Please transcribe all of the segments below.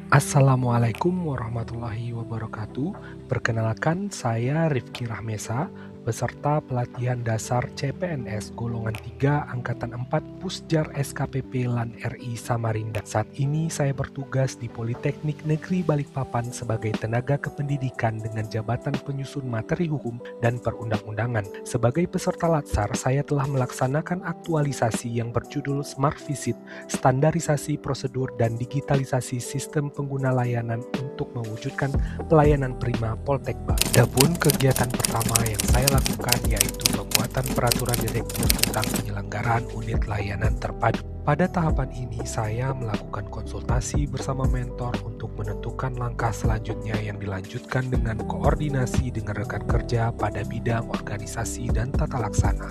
Assalamualaikum warahmatullahi wabarakatuh. Perkenalkan, saya Rifki Rahmesa, peserta pelatihan dasar CPNS golongan 3 angkatan 4 Pusjar SKPP LAN RI Samarinda. Saat ini saya bertugas di Politeknik Negeri Balikpapan sebagai tenaga kependidikan dengan jabatan penyusun materi hukum dan perundang-undangan. Sebagai peserta latsar, saya telah melaksanakan aktualisasi yang berjudul Smart Visit, standarisasi prosedur dan digitalisasi sistem pengguna layanan untuk mewujudkan pelayanan prima Poltekba. Adapun kegiatan pertama yang saya lakukan yaitu pembuatan peraturan direktur tentang penyelenggaraan unit layanan terpadu. Pada tahapan ini saya melakukan konsultasi bersama mentor untuk menentukan langkah selanjutnya yang dilanjutkan dengan koordinasi dengan rekan kerja pada bidang organisasi dan tata laksana,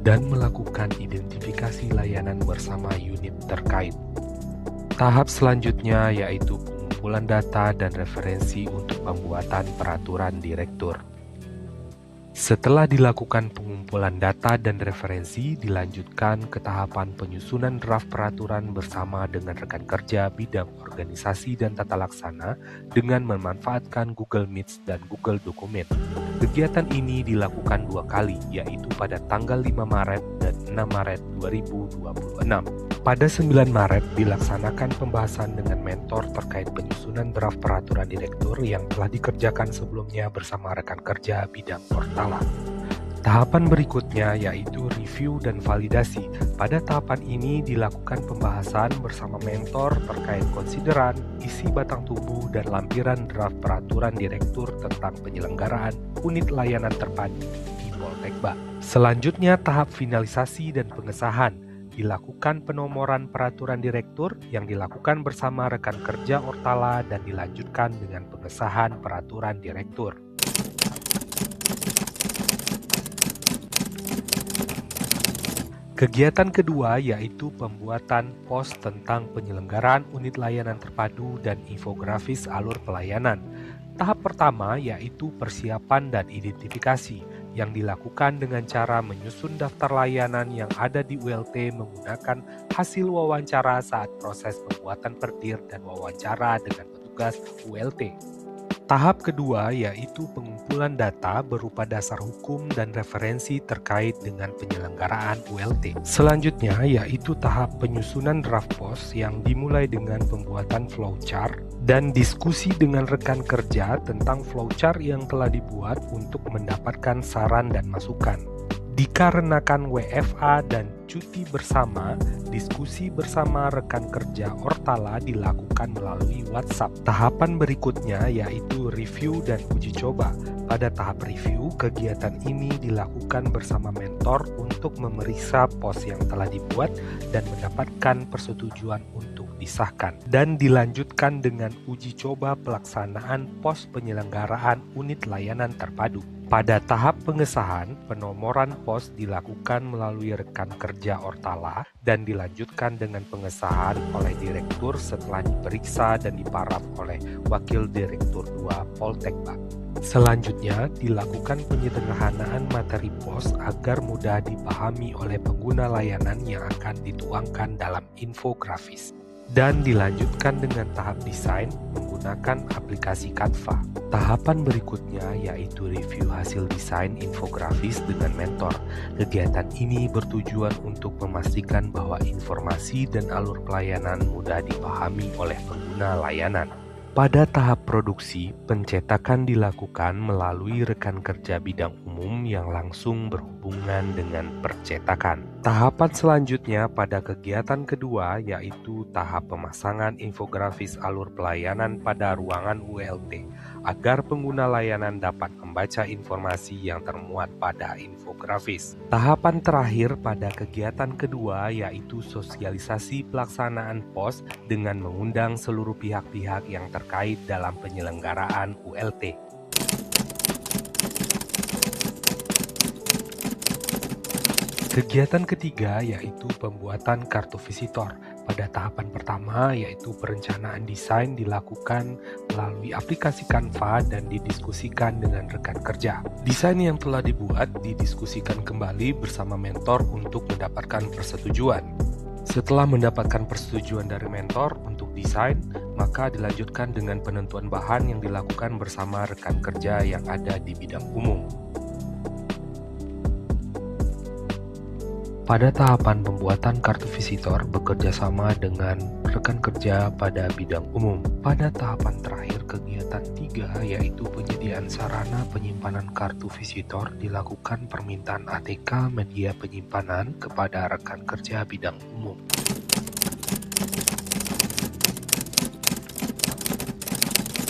dan melakukan identifikasi layanan bersama unit terkait. Tahap selanjutnya yaitu pengumpulan data dan referensi untuk pembuatan peraturan direktur. Setelah dilakukan pengumpulan data dan referensi, dilanjutkan ke tahapan penyusunan draft peraturan bersama dengan rekan kerja bidang organisasi dan tata laksana dengan memanfaatkan Google Meet dan Google Dokumen. Kegiatan ini dilakukan 2 kali, yaitu pada tanggal 5 Maret dan 6 Maret 2026. Pada 9 Maret dilaksanakan pembahasan dengan mentor terkait penyusunan draft peraturan direktur yang telah dikerjakan sebelumnya bersama rekan kerja bidang Portala. Tahapan berikutnya yaitu review dan validasi. Pada tahapan ini dilakukan pembahasan bersama mentor terkait konsideran, isi batang tubuh, dan lampiran draft peraturan direktur tentang penyelenggaraan unit layanan terpadu di Poltekba. Selanjutnya tahap finalisasi dan pengesahan. Dilakukan penomoran peraturan direktur yang dilakukan bersama rekan kerja Ortala dan dilanjutkan dengan pengesahan peraturan direktur. Kegiatan kedua yaitu pembuatan pos tentang penyelenggaraan unit layanan terpadu dan infografis alur pelayanan. Tahap pertama yaitu persiapan dan identifikasi yang dilakukan dengan cara menyusun daftar layanan yang ada di ULT menggunakan hasil wawancara saat proses pembuatan perdir dan wawancara dengan petugas ULT. Tahap kedua yaitu pengumpulan data berupa dasar hukum dan referensi terkait dengan penyelenggaraan ULT. Selanjutnya yaitu tahap penyusunan draft pos yang dimulai dengan pembuatan flowchart dan diskusi dengan rekan kerja tentang flowchart yang telah dibuat untuk mendapatkan saran dan masukan. Dikarenakan WFA dan cuti bersama, diskusi bersama rekan kerja Ortala dilakukan melalui WhatsApp. Tahapan berikutnya yaitu review dan uji coba. Pada tahap review, kegiatan ini dilakukan bersama mentor untuk memeriksa pos yang telah dibuat dan mendapatkan persetujuan untuk disahkan. Dan dilanjutkan dengan uji coba pelaksanaan pos penyelenggaraan unit layanan terpadu. Pada tahap pengesahan, penomoran pos dilakukan melalui rekan kerja Ortala dan dilanjutkan dengan pengesahan oleh direktur setelah diperiksa dan diparaf oleh Wakil Direktur 2 Poltekba. Selanjutnya, dilakukan penyederhanaan materi pos agar mudah dipahami oleh pengguna layanan yang akan dituangkan dalam infografis. Dan dilanjutkan dengan tahap desain menggunakan aplikasi Canva. Tahapan berikutnya yaitu review hasil desain infografis dengan mentor. Kegiatan ini bertujuan untuk memastikan bahwa informasi dan alur pelayanan mudah dipahami oleh pengguna layanan. Pada tahap produksi, pencetakan dilakukan melalui rekan kerja bidang umum yang langsung berhubungan dengan percetakan. Tahapan selanjutnya pada kegiatan kedua yaitu tahap pemasangan infografis alur pelayanan pada ruangan ULT agar pengguna layanan dapat membaca informasi yang termuat pada infografis. Tahapan terakhir pada kegiatan kedua yaitu sosialisasi pelaksanaan pos dengan mengundang seluruh pihak-pihak yang terkait dalam penyelenggaraan ULT. Kegiatan ketiga yaitu pembuatan kartu visitor. Pada tahapan pertama, yaitu perencanaan desain dilakukan melalui aplikasi Canva dan didiskusikan dengan rekan kerja. Desain yang telah dibuat didiskusikan kembali bersama mentor untuk mendapatkan persetujuan. Setelah mendapatkan persetujuan dari mentor untuk desain, maka dilanjutkan dengan penentuan bahan yang dilakukan bersama rekan kerja yang ada di bidang umum. Pada tahapan pembuatan kartu visitor bekerja sama dengan rekan kerja pada bidang umum. Pada tahapan terakhir kegiatan 3 yaitu penyediaan sarana penyimpanan kartu visitor dilakukan permintaan ATK media penyimpanan kepada rekan kerja bidang umum.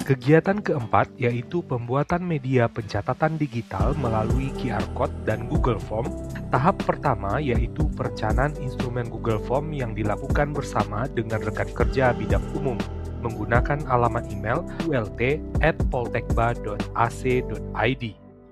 Kegiatan keempat yaitu pembuatan media pencatatan digital melalui QR Code dan Google Form. Tahap pertama yaitu perencanaan instrumen Google Form yang dilakukan bersama dengan rekan kerja bidang umum menggunakan alamat email ult@poltekba.ac.id.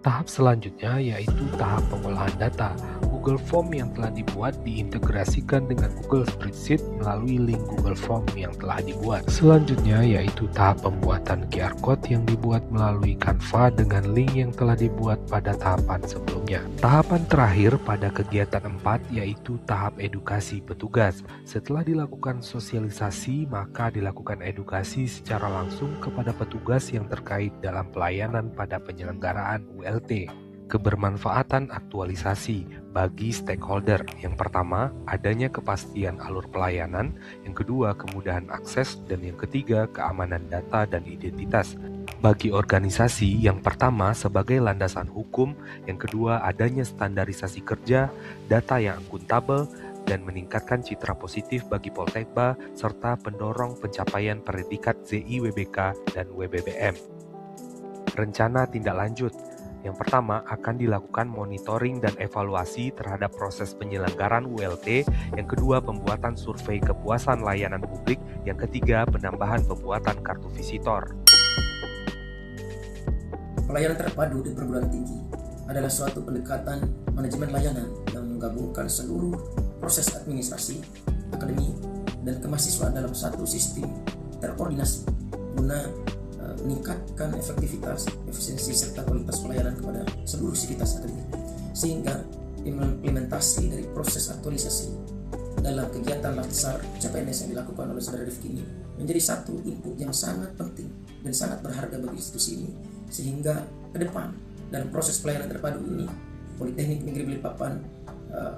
Tahap selanjutnya yaitu tahap pengolahan data. Google Form yang telah dibuat diintegrasikan dengan Google Spreadsheet melalui link Google Form yang telah dibuat. Selanjutnya yaitu tahap pembuatan QR Code yang dibuat melalui Canva dengan link yang telah dibuat pada tahapan sebelumnya. Tahapan terakhir pada kegiatan 4 yaitu tahap edukasi petugas. Setelah dilakukan sosialisasi, maka dilakukan edukasi secara langsung kepada petugas yang terkait dalam pelayanan pada penyelenggaraan ULT. Kebermanfaatan aktualisasi bagi stakeholder. Yang pertama, adanya kepastian alur pelayanan. Yang kedua, kemudahan akses. Dan yang ketiga, keamanan data dan identitas. Bagi organisasi, yang pertama sebagai landasan hukum. Yang kedua, adanya standarisasi kerja, data yang akuntabel, dan meningkatkan citra positif bagi Poltekba, serta pendorong pencapaian predikat ZIWBK dan WBBM. Rencana tindak lanjut. Yang pertama, akan dilakukan monitoring dan evaluasi terhadap proses penyelenggaraan ULT. Yang kedua, pembuatan survei kepuasan layanan publik. Yang ketiga, penambahan pembuatan kartu visitor. Pelayanan terpadu di perguruan tinggi adalah suatu pendekatan manajemen layanan yang menggabungkan seluruh proses administrasi, akademik, dan kemahasiswaan dalam satu sistem terkoordinasi guna meningkatkan efektivitas, efisiensi, serta kualitas pelayanan kepada seluruh sivitas akademik, sehingga implementasi dari proses aktualisasi dalam kegiatan laksar CPNS yang dilakukan oleh Saudara Rifki ini menjadi satu input yang sangat penting dan sangat berharga bagi institusi ini, sehingga ke depan dalam proses pelayanan terpadu ini Politeknik Negeri Balikpapan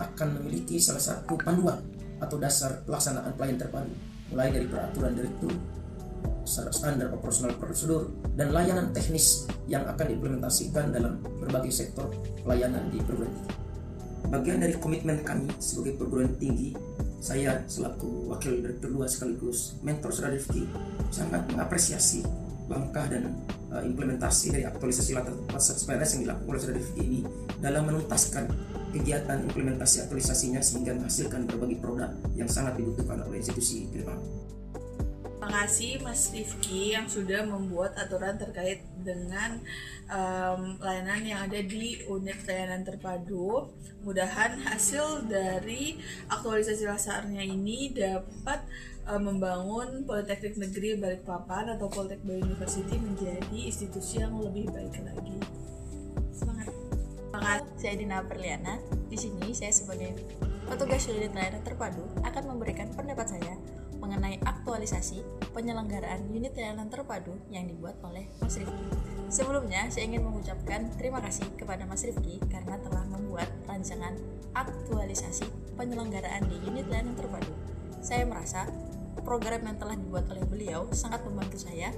akan memiliki salah satu panduan atau dasar pelaksanaan pelayanan terpadu, mulai dari peraturan direktur, standar operasional prosedur, dan layanan teknis yang akan diimplementasikan dalam berbagai sektor pelayanan di perguruan tinggi. Bagian dari komitmen kami sebagai perguruan tinggi, saya selaku Wakil Direktur 2 sekaligus mentor Saudara Rifki sangat mengapresiasi langkah dan implementasi dari aktualisasi latar PNS yang dilakukan oleh Saudara Rifki ini dalam menuntaskan kegiatan implementasi aktualisasinya sehingga menghasilkan berbagai produk yang sangat dibutuhkan oleh institusi ke depan. Terima kasih Mas Rifki yang sudah membuat aturan terkait dengan layanan yang ada di unit layanan terpadu. Mudahan hasil dari aktualisasi lasarnya ini dapat membangun Politeknik Negeri Balikpapan atau Poltekba University menjadi institusi yang lebih baik lagi. Semangat. Terima kasih. Saya Dina Perliana. Di sini saya sebagai petugas unit layanan terpadu akan memberikan pendapat saya mengenai aktualisasi penyelenggaraan unit layanan terpadu yang dibuat oleh Mas Rifki. Sebelumnya, saya ingin mengucapkan terima kasih kepada Mas Rifki karena telah membuat rancangan aktualisasi penyelenggaraan di unit layanan terpadu. Saya merasa program yang telah dibuat oleh beliau sangat membantu saya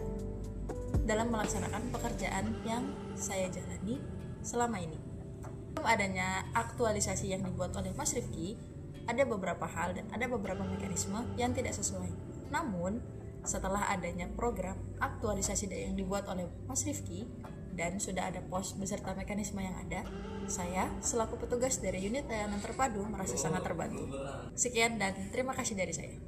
dalam melaksanakan pekerjaan yang saya jalani selama ini. Sebelum adanya aktualisasi yang dibuat oleh Mas Rifki, ada beberapa hal dan ada beberapa mekanisme yang tidak sesuai. Namun, setelah adanya program aktualisasi yang dibuat oleh Mas Rifki dan sudah ada pos beserta mekanisme yang ada, saya selaku petugas dari unit layanan terpadu merasa sangat terbantu. Sekian dan terima kasih dari saya.